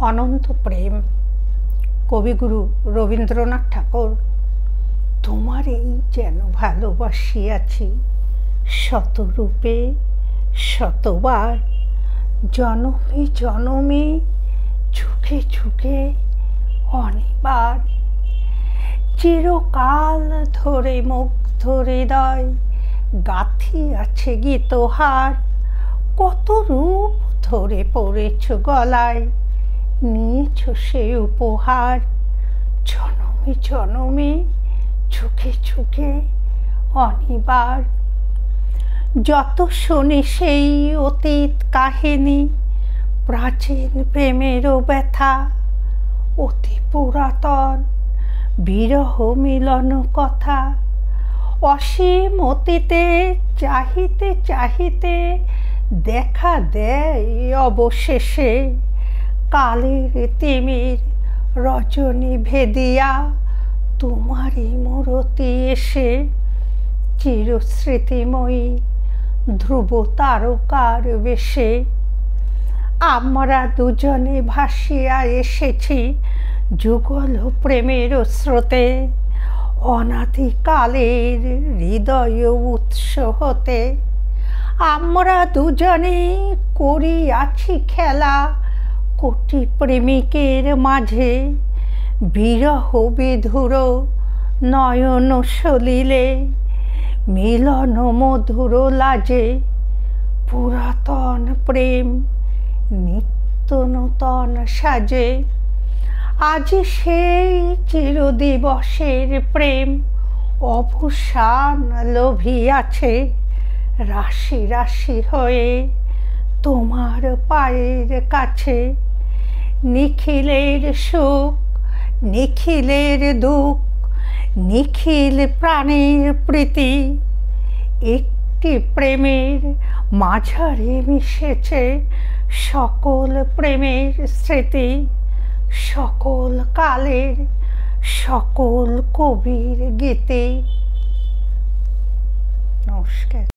অনন্ত প্রেম। কবিগুরু রবীন্দ্রনাথ ঠাকুর। তোমারই যেন ভালোবাসিয়াছি শতরূপে শতবার, জনমে জনমে ঝুঁকে ঝুঁকে অনিবার। চিরকাল ধরে মুগ্ধ হৃদয় গাঁথিয়াছে গীতহার, কত রূপ ধরে পড়েছ গলায়, নিয়েছ সে উপহার। জনমে জনমে ঝুঁকে ঝুঁকে অনিবার। যত শুনি সেই অতীত কাহিনী, প্রাচীন প্রেমেরও ব্যথা, অতি পুরাতন বিরহ মিলন কথা। অসীম অতীতে চাহিতে চাহিতে দেখা দেয় অবশেষে, কালের তিমির রজনী ভেদিয়া তোমারই মূরতি এসে। চিরস্মৃতিময়ী ধ্রুব তারকার বেশে আমরা দুজনে ভাসিয়া এসেছি যুগল প্রেমের স্রোতে, অনাদিকালের হৃদয় উৎস হতে। আমরা দুজনে করিয়াছি খেলা কোটি প্রেমিকের মাঝে, বিরহ বিধুর নয়ন সলিলে মিলন মধুর লাজে। পুরাতন প্রেম নিত্য নূতন সাজে, আজ সেই চিরদিবসের প্রেম অবসান লোভিয়াছে। রাশি রাশি হয়ে তোমার পায়ের কাছে, নিখিলের সুখ নিখিলের দুঃখ, নিখিল প্রাণের প্রীতি, একটি প্রেমের মাঝারে মিশেছে সকল প্রেমের স্মৃতি। সকল কালের সকল কবির গীতি। নমস্কার।